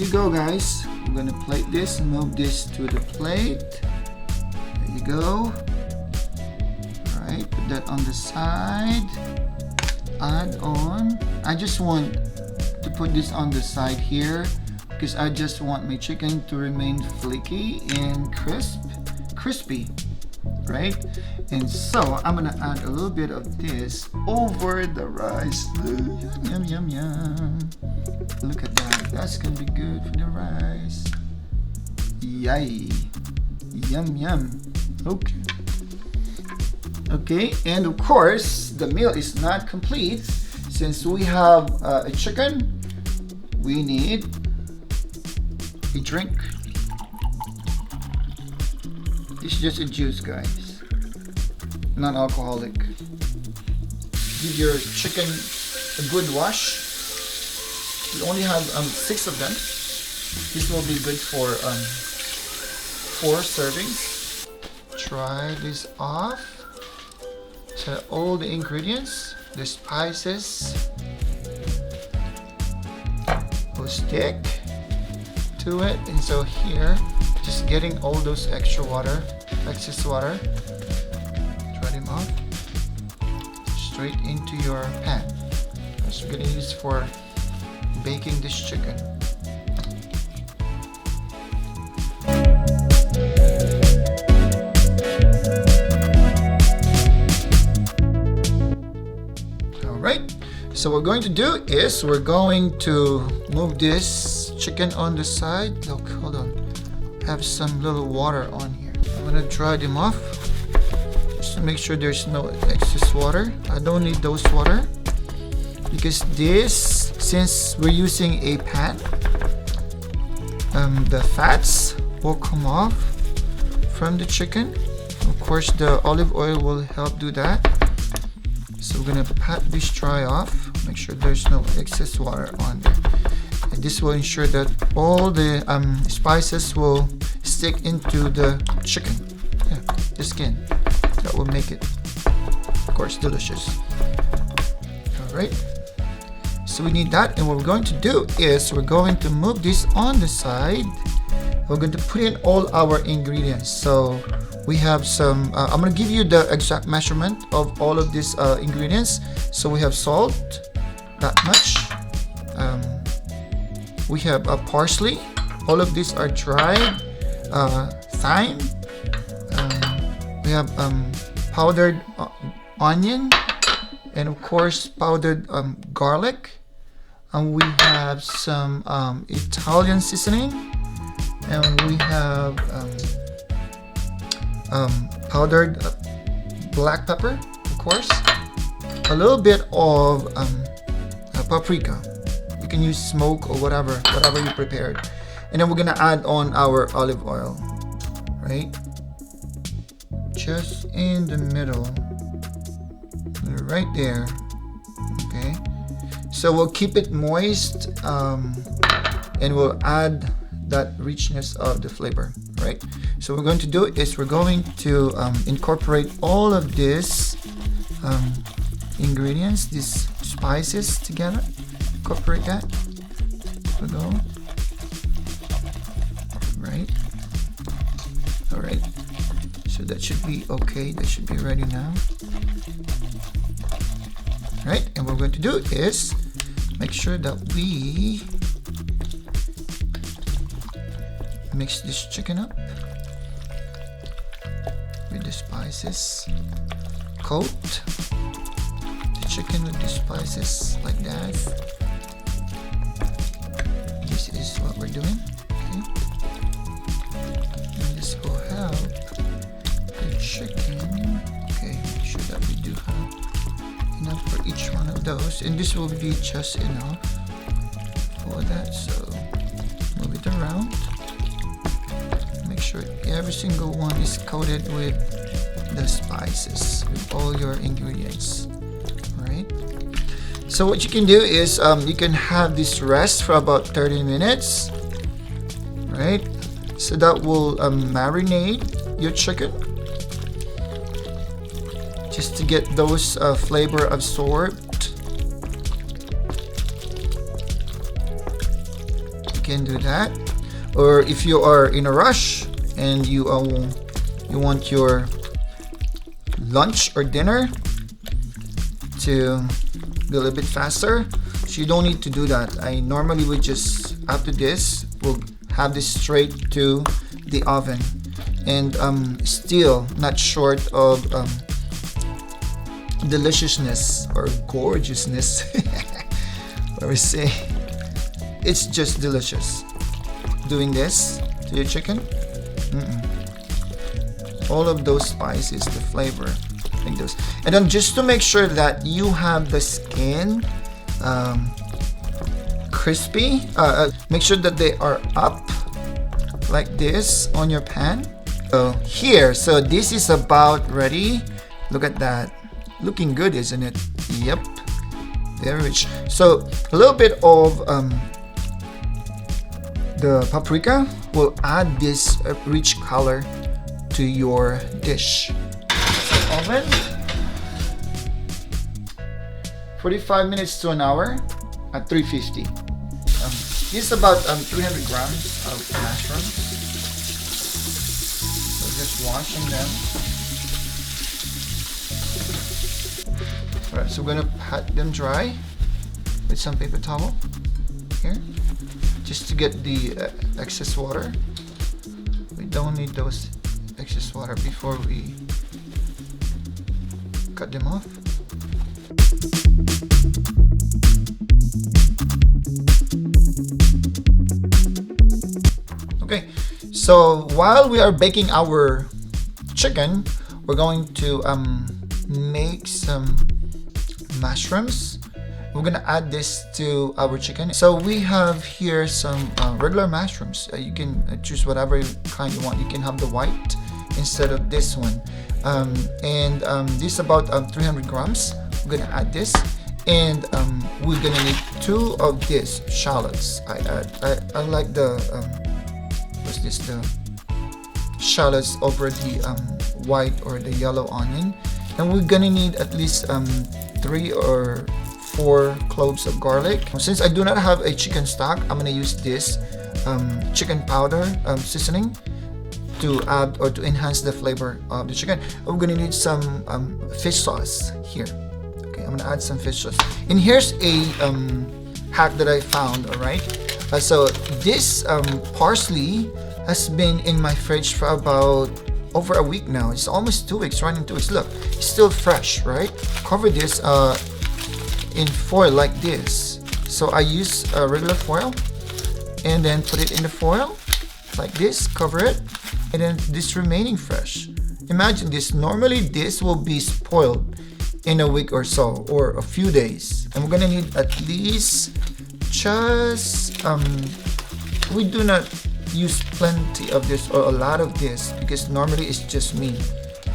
you go, guys. I'm gonna plate this and move this to the plate. There you go. Alright, put that on the side. Add on. I just want to put this on the side here because I just want my chicken to remain flaky and crispy, right? And so I'm gonna add a little bit of this over the rice. Yum, yum, yum. Look at that. That's gonna be good for the rice. Yay. Yum, yum. Okay. Okay, and of course, the meal is not complete. Since we have a chicken, we need a drink. It's just a juice, guys. Non-alcoholic. Give your chicken a good wash. We only have 6 of them. This will be good for 4 servings. Try this off. So all the ingredients, the spices will stick to it, and so here, just getting all those excess water. Try them off. Straight into your pan. That's what we're gonna use for baking this chicken. So what we're going to do is we're going to move this chicken on the side. Look, hold on. I have some little water on here. I'm gonna dry them off just to make sure there's no excess water. I don't need those water because this, since we're using a pan, the fats will come off from the chicken. Of course, the olive oil will help do that. So we're gonna pat this dry off. Make sure there's no excess water on there, and this will ensure that all the spices will stick into the chicken, the skin. That will make it, of course, delicious. All right, so we need that, and what we're going to do is we're going to move this on the side. We're going to put in all our ingredients. So we have some, I'm going to give you the exact measurement of all of these ingredients. So we have salt, that much. We have parsley. All of these are dried. Thyme. We have powdered onion, and of course powdered garlic. And we have some Italian seasoning, and we have powdered black pepper, of course, a little bit of paprika. You can use smoke or whatever you prepared, and then we're gonna add on our olive oil, right? Just in the middle, right there. Okay, so we'll keep it moist, and we'll add that richness of the flavor, right? So what we're going to do is we're going to incorporate all of this ingredients, these spices together. Incorporate that. There we go. Right. All right. So that should be okay. That should be ready now. All right. And what we're going to do is make sure that we mix this chicken up with the spices. Coat the chicken with the spices like that. This is what we're doing. Okay. And this will help the chicken. Okay, make sure that we do have enough for each one of those, and this will be just enough for that. So move it around. Make sure every single one is coated with the spices, with all your ingredients. Right. So what you can do is you can have this rest for about 30 minutes, right? So that will marinate your chicken, just to get those flavor absorbed. can do that. Or if you are in a rush and you want your lunch or dinner to be a little bit faster, so you don't need to do that. I normally would just, after this, we'll have this straight to the oven, and still not short of deliciousness or gorgeousness. What we say, it's just delicious doing this to your chicken. All of those spices, the flavor, like those. And then just to make sure that you have the skin crispy, make sure that they are up like this on your pan. So here, so this is about ready. Look at that, looking good, isn't it? Yep, very rich. So a little bit of the paprika will add this rich color to your dish. So oven, 45 minutes to an hour at 350. This is about 300 grams of mushrooms. So just washing them. Alright, so we're gonna pat them dry with some paper towel here, just to get the excess water. We don't need those excess water before we cut them off. Okay, so while we are baking our chicken, we're going to make some mushrooms. We're gonna add this to our chicken. So we have here some regular mushrooms. You can choose whatever kind you want. You can have the white instead of this one. This is about 300 grams. We're gonna add this, and we're gonna need 2 of this shallots. I like the what's this, the shallots over the white or the yellow onion, and we're gonna need at least 3 or 4 cloves of garlic. Since I do not have a chicken stock, I'm gonna use this chicken powder seasoning to add or to enhance the flavor of the chicken. We're gonna need some fish sauce here. Okay, I'm gonna add some fish sauce. And here's a hack that I found. All right, so this parsley has been in my fridge for about over a week now. It's almost 2 weeks, running 2 weeks. Look, it's still fresh, right? Cover this in foil like this. So I use regular foil and then put it in the foil like this, cover it, and then this remaining fresh. Imagine this, normally this will be spoiled in a week or so, or a few days. And we're gonna need at least just we do not use plenty of this or a lot of this, because normally it's just me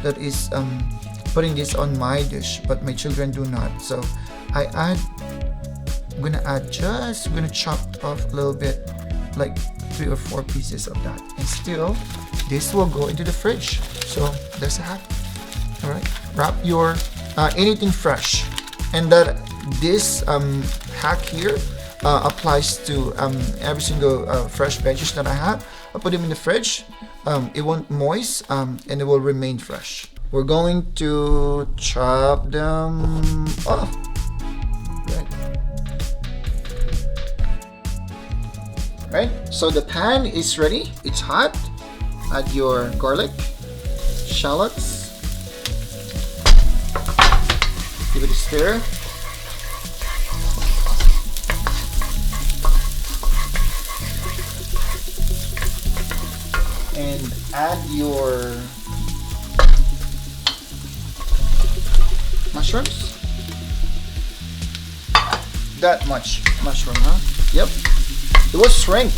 that is putting this on my dish, but my children do not. So I'm gonna chop off a little bit, like 3 or 4 pieces of that, and still this will go into the fridge. So that's a hack. All right, wrap your anything fresh, and that this hack here applies to every single fresh veggies that I have. I'll put them in the fridge. It won't moist, and it will remain fresh. We're going to chop them off. Right, so the pan is ready, it's hot. Add your garlic, shallots, give it a stir. And add your mushrooms. That much mushroom, huh? Yep. It will shrink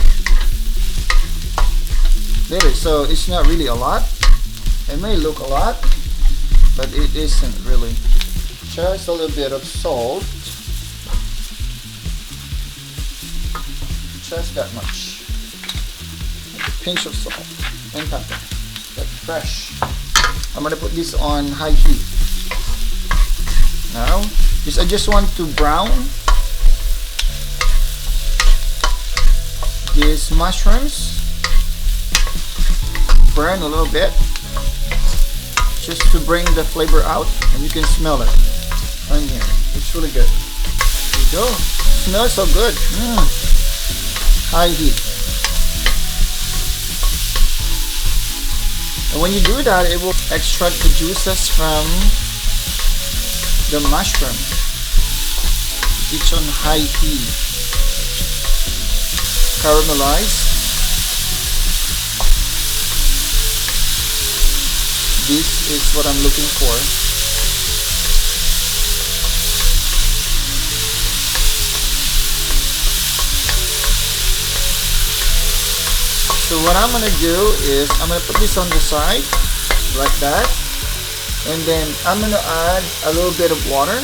later, so it's not really a lot. It may look a lot, but it isn't really. Just a little bit of salt, just that much. Like a pinch of salt and pepper, that's fresh. I'm gonna put this on high heat. Now, I just want to brown these mushrooms burn a little bit, just to bring the flavor out, and you can smell it on here. It's really good. There you go. Smells so good. High heat. And when you do that, it will extract the juices from the mushroom. It's on high heat. Caramelize. This is what I'm looking for. So what I'm gonna do is I'm gonna put this on the side like that, and then I'm gonna add a little bit of water,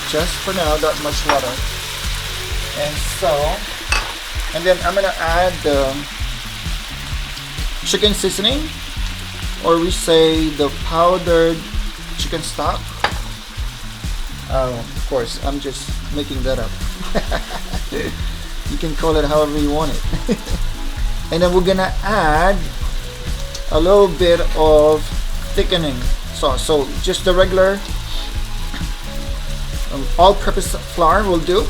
just for now, that much water. And then I'm gonna add the chicken seasoning, or we say the powdered chicken stock. Of course, I'm just making that up. You can call it however you want it. And then we're gonna add a little bit of thickening sauce. So just the regular all-purpose flour will do,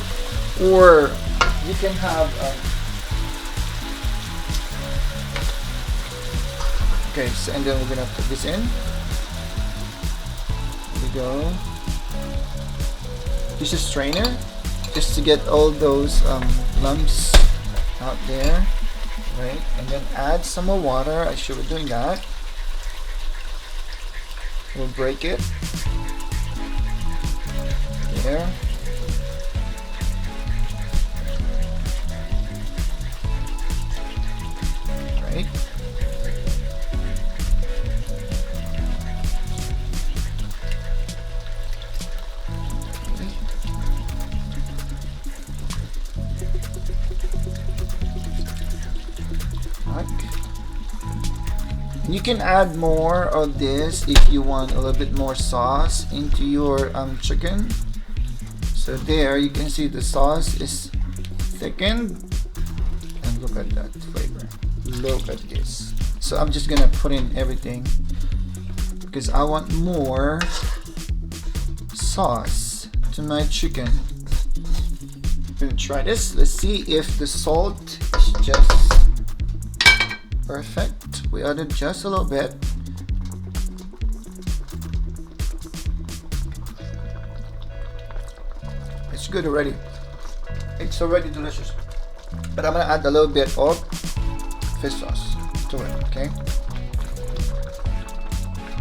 or you can have okay, so, and then we're gonna put this in. There we go. This is strainer, just to get all those lumps out there, right? And then add some more water. I should be doing that. We'll break it there. Right. You can add more of this if you want a little bit more sauce into your chicken. So there you can see the sauce is thickened, and look at that flavor. Look at this. So I'm just gonna put in everything because I want more sauce to my chicken. I'm gonna try this. Let's see if the salt is just perfect. We added just a little bit. It's good already. It's already delicious. But I'm gonna add a little bit of fish sauce to it, okay?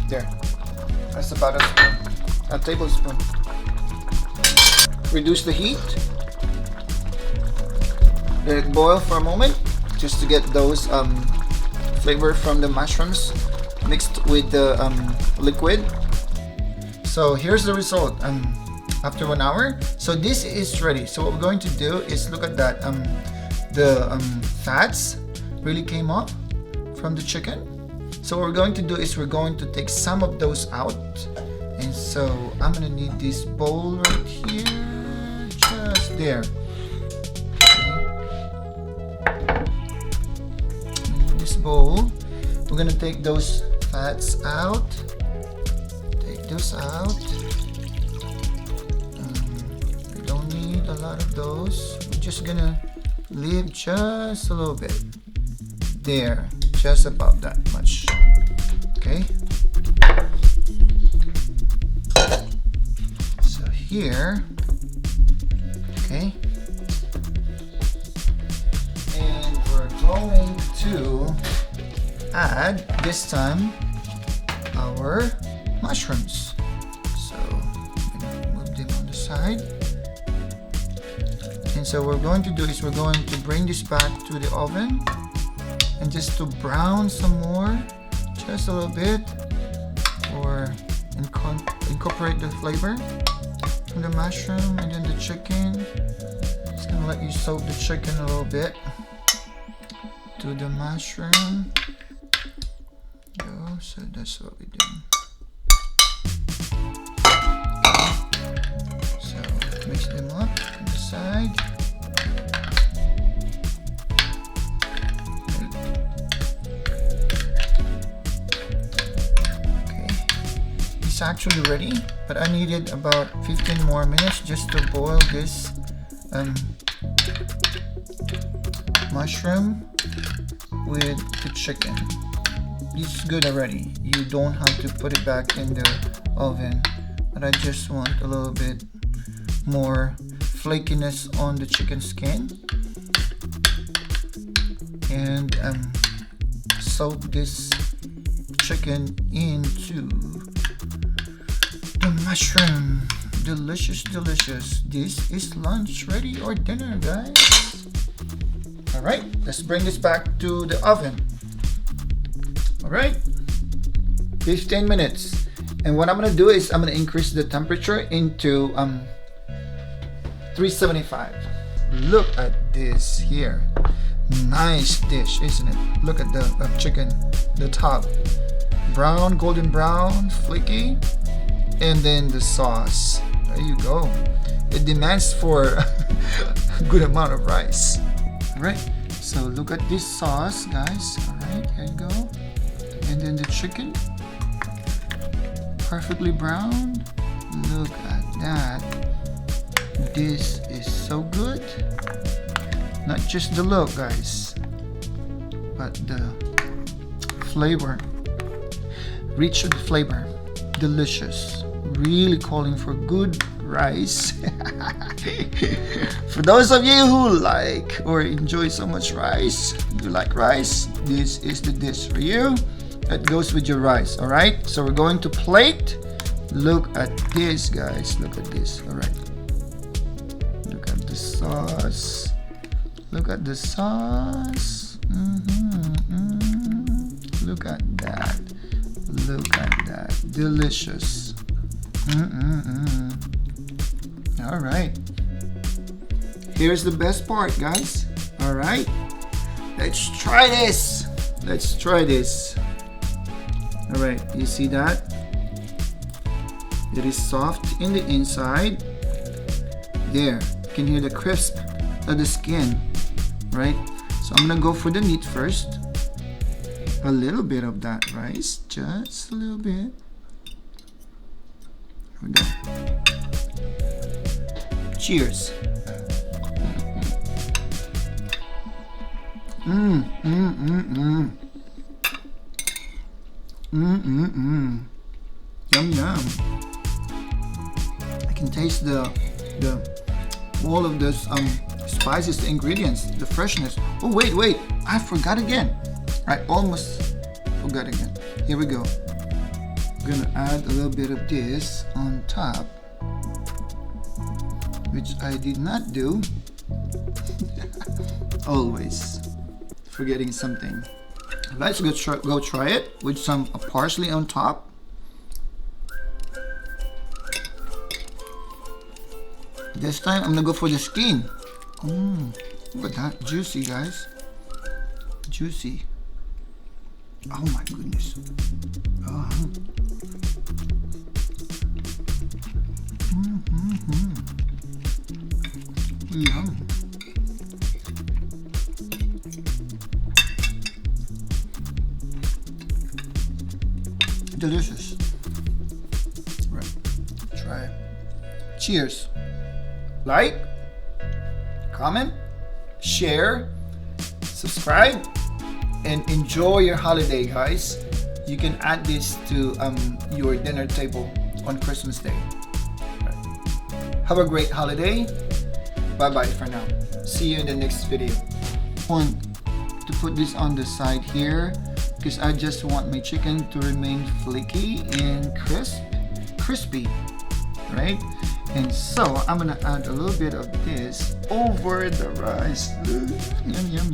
There. That's about a tablespoon. Reduce the heat. Let it boil for a moment, just to get those flavor from the mushrooms mixed with the liquid. So here's the result after 1 hour. So this is ready. So what we're going to do is look at that. The fats really came up from the chicken. So what we're going to do is we're going to take some of those out. And so I'm gonna need this bowl right here, just there. Bowl. We're gonna take those fats out. Take those out. We don't need a lot of those. We're just gonna leave just a little bit. There, just about that much. Okay. So here. Okay. And we're going to add this time our mushrooms. So I'm gonna move them on the side. And so what we're going to do is we're going to bring this back to the oven and just to brown some more, just a little bit, or incorporate the flavor from the mushroom and then the chicken. Just gonna let you soak the chicken a little bit to the mushroom. So that's what we do. So mix them up on the side. actually ready, but I needed about 15 more minutes just to boil this mushroom with the chicken. It's good already. You don't have to put it back in the oven, but I just want a little bit more flakiness on the chicken skin, and soak this chicken into the mushroom. Delicious, delicious. This is lunch ready or dinner, guys. All right, let's bring this back to the oven. All right, 15 minutes. And what I'm gonna do is I'm gonna increase the temperature into 375. Look at this here. Nice dish, isn't it? Look at the chicken, the top. Brown, golden brown, flaky. And then the sauce. There you go. It demands for a good amount of rice. Alright, so look at this sauce, guys. Alright, here you go. And then the chicken. Perfectly brown. Look at that. This is so good. Not just the look, guys, but the flavor. Rich with flavor. Delicious. Really calling for good rice. For those of you who like or enjoy so much rice, you like rice, this is the dish for you. That goes with your rice. All right, so we're going to plate. Look at this, guys. Look at this. All right, look at the sauce. Look at the sauce. Look at that. Look at that. Delicious. All right, here's the best part, guys. All right, let's try this. Let's try this. All right, you see that? It is soft in the inside. There, you can hear the crisp of the skin, right? So I'm gonna go for the meat first. A little bit of that rice, just a little bit. Here we go. Cheers. Yum yum. I can taste the all of this spices, the ingredients, the freshness. Oh wait, I forgot again. I almost forgot again. Here we go. I'm gonna add a little bit of this on top, which I did not do. Always forgetting something. Let's go try it with some parsley on top. This time I'm gonna go for the skin. Look at that, juicy, guys. Juicy. Oh my goodness. Yum. Delicious. Right. Try it. Cheers. Like, comment, share, subscribe, and enjoy your holiday, guys. You can add this to your dinner table on Christmas Day. Right. Have a great holiday. Bye bye for now. See you in the next video. I want to put this on the side here because I just want my chicken to remain flaky and crispy, right? And so I'm gonna add a little bit of this over the rice. Yum, yum.